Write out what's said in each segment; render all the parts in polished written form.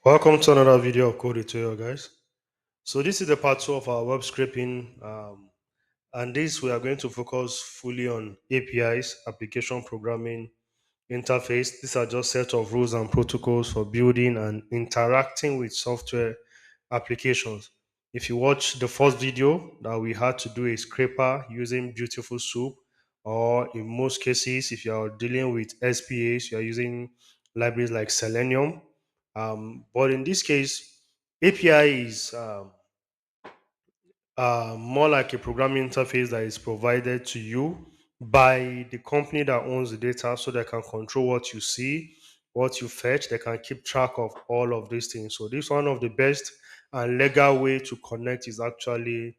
Welcome to another video of Code Tutorial, guys. So this is the part 2 of our web scraping, and this we are going to focus fully on APIs, application programming interface. These are just set of rules and protocols for building and interacting with software applications. If you watch the first video, that we had to do a scraper using Beautiful Soup, or in most cases, if you are dealing with SPAs, you are using libraries like Selenium. But in this case, API is more like a programming interface that is provided to you by the company that owns the data so they can control what you see, what you fetch. They can keep track of all of these things. So this one of the best and legal way to connect is actually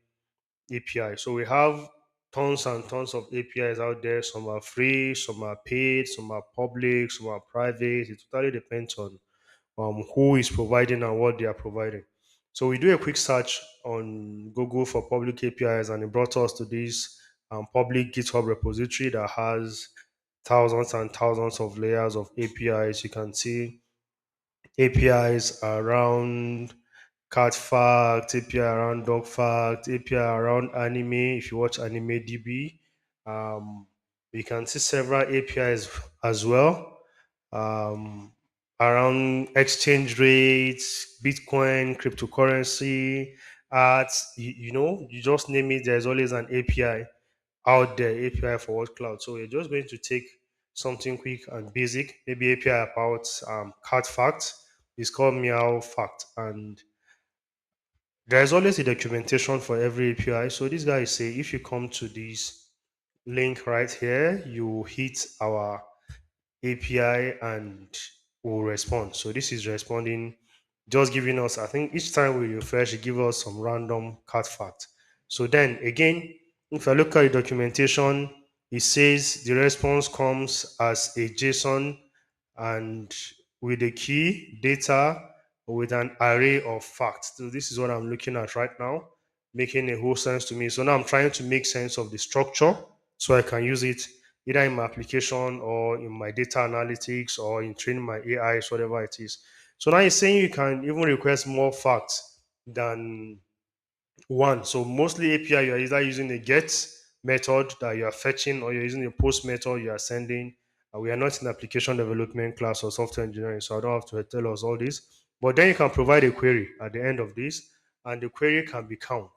API. So we have tons and tons of APIs out there. Some are free, some are paid, some are public, some are private. It totally depends on who is providing and what they are providing. So we do a quick search on Google for public APIs, and it brought us to this public GitHub repository that has thousands and thousands of layers of APIs. You can see APIs around cat fact, API around dog fact, API around anime. If you watch Anime DB, um, you can see several APIs as well, um, around exchange rates, Bitcoin, cryptocurrency, art. You just name it. There's always an API out there, API for what cloud. So we're just going to take something quick and basic, maybe API about cat fact. It's called Meow Fact, and there's always a documentation for every API. So this guy is saying if you come to this link right here, you hit our API and will respond. So this is responding, just giving us, I think each time we refresh, it give us some random cat fact. So then again, if I look at the documentation, it says the response comes as a JSON and with a key data with an array of facts. So this is what I'm looking at right now, making a whole sense to me. So now I'm trying to make sense of the structure so I can use it either in my application or in my data analytics or in training my AI, whatever it is. So now it's saying you can even request more facts than one. So mostly API, you're either using a get method that you are fetching or you're using a post method you are sending. We are not in application development class or software engineering, so I don't have to tell us all this. But then you can provide a query at the end of this, and the query can be count.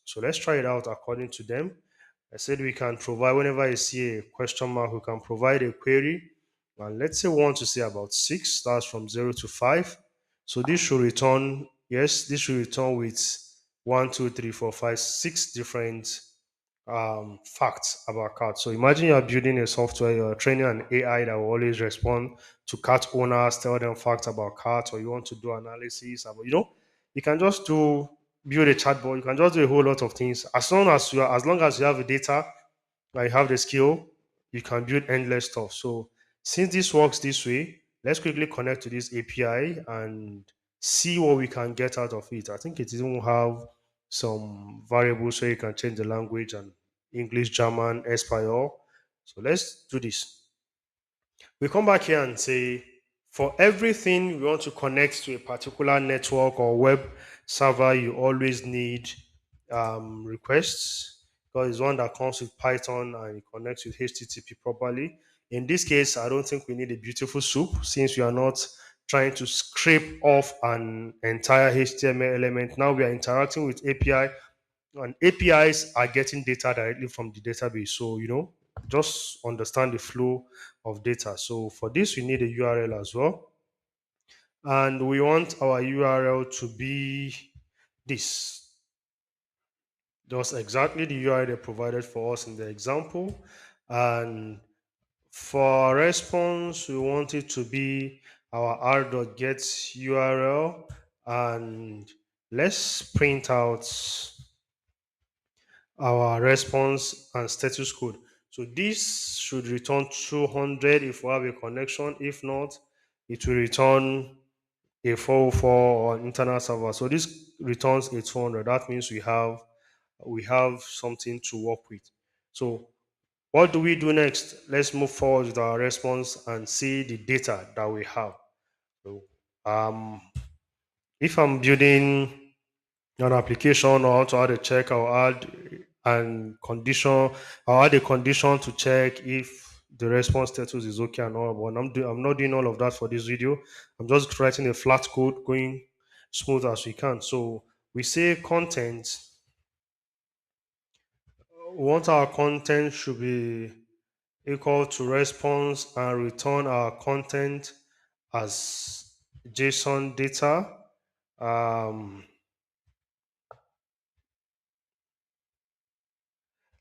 So let's try it out according to them. I said we can provide, whenever I see a question mark, we can provide a query. And let's say we want to say about six, starts from 0 to 5. So this should return, yes, this should return with one, two, three, four, five, six different facts about cats. So imagine you're building a software, you're training an AI that will always respond to cat owners, tell them facts about cats, or you want to do analysis about, you can just do build a chatbot, you can just do a whole lot of things. As long as you have the data and you have the skill, you can build endless stuff. So since this works this way, let's quickly connect to this API and see what we can get out of it. I think it even have some variables so you can change the language and English, German, Espanol. So let's do this. We come back here and say, for everything we want to connect to a particular network or web server, you always need requests because it's one that comes with Python and it connects with HTTP properly. In this case, I don't think we need a beautiful soup since we are not trying to scrape off an entire HTML element. Now we are interacting with API, and APIs are getting data directly from the database. So, just understand the flow of data. So for this, we need a URL as well. And we want our URL to be this. Just exactly the URL they provided for us in the example. And for our response, we want it to be our r.get URL. And let's print out our response and status code. So this should return 200 if we have a connection. If not, it will return a 404 on internal server. So this returns a 200. That means we have something to work with. So what do we do next? Let's move forward with our response and see the data that we have. So, um, If I'm building an application or to add a check, I'll add and condition. I'll add a condition to check if the response status is okay and all. But I'm not doing all of that for this video. I'm just writing a flat code, going smooth as we can. So we say content. We want our content should be equal to response and return our content as JSON data. Um,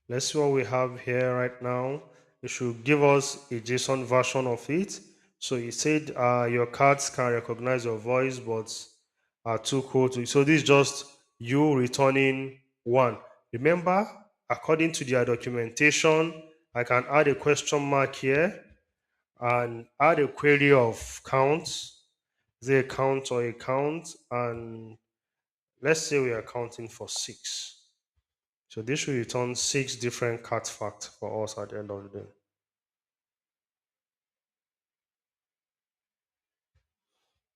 let's see what we have here right now. It should give us a JSON version of it. So it said your cards can recognize your voice, but are too cold to. So this is just you returning one. Remember, according to their documentation, I can add a question mark here and add a query of counts. Is it a count or a count? And let's say we are counting for six. So this will return six different cat facts for us at the end of the day.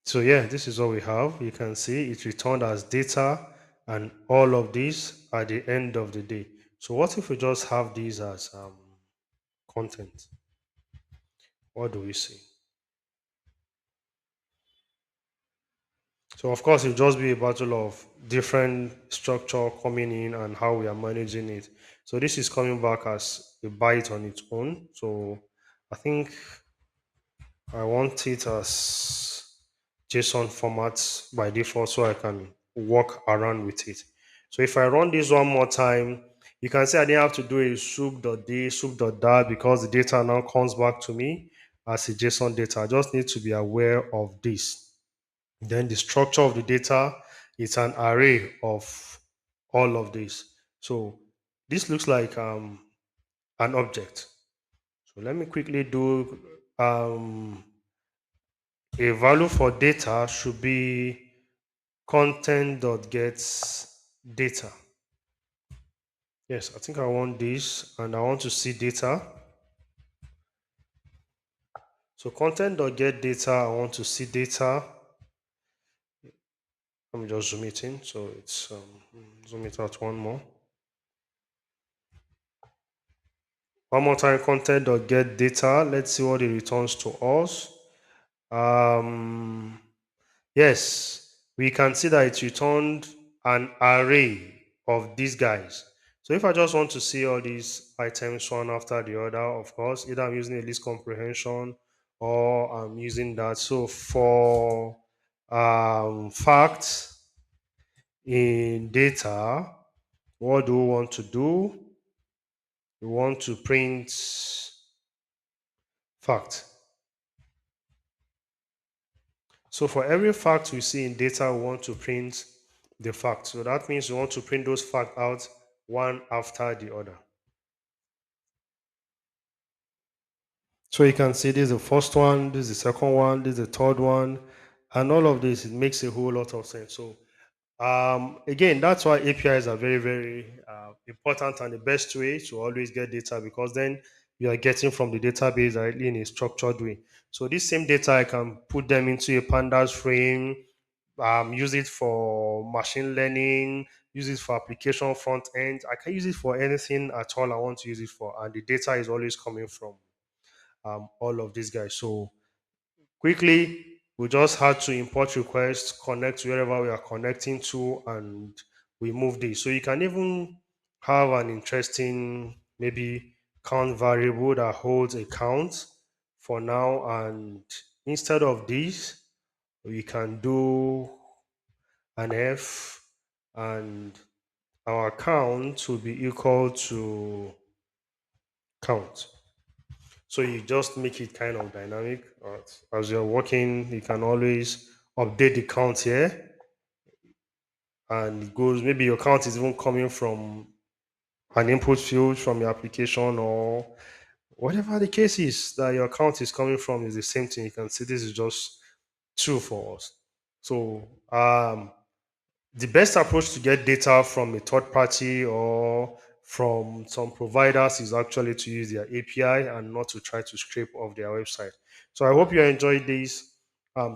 So yeah, this is what we have. You can see it returned as data and all of these at the end of the day. So what if we just have these as content? What do we see? So of course, it'll just be a battle of different structure coming in and how we are managing it. So this is coming back as a byte on its own. So I think I want it as JSON format by default so I can walk around with it. So if I run this one more time, you can see I didn't have to do a soup.d, soup.dat because the data now comes back to me as a JSON data. I just need to be aware of this. Then the structure of the data is an array of all of this. So this looks like an object. So let me quickly do a value for data should be content.gets data. Yes, I think I want this and I want to see data. So content.get data, I want to see data. Let me just zoom it in. So it's zoom it out one more. One more time, content.get data. Let's see what it returns to us. Um, yes, we can see that it returned an array of these guys. So if I just want to see all these items one after the other, of course, either I'm using a list comprehension or I'm using that. So for facts in data, what do we want to do? We want to print fact. So for every fact we see in data, we want to print the fact. So that means we want to print those facts out one after the other. So you can see this is the first one, this is the second one, this is the third one, and all of this, it makes a whole lot of sense. So again, that's why APIs are very, very important and the best way to always get data because then you are getting from the database directly in a structured way. So this same data, I can put them into a pandas frame, use it for machine learning, use it for application front end. I can use it for anything at all I want to use it for, and the data is always coming from all of these guys. So quickly, we just had to import request, connect to wherever we are connecting to, and we move this. So you can even have an interesting maybe count variable that holds a count for now, and instead of this, we can do an F, and our count will be equal to count. So you just make it kind of dynamic. As you're working, you can always update the count here, and it goes. Maybe your count is even coming from an input field from your application, or whatever the case is that your account is coming from is the same thing. You can see this is just true for us. So the best approach to get data from a third party or from some providers is actually to use their API and not to try to scrape off their website. So I hope you enjoyed this.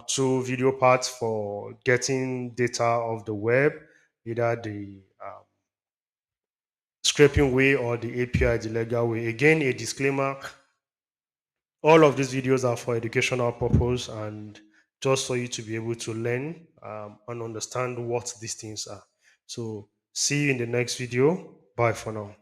two video parts for getting data of the web, either the scraping way or the API, the legal way. Again, a disclaimer, all of these videos are for educational purpose and just for you to be able to learn and understand what these things are. So see you in the next video. Bye for now.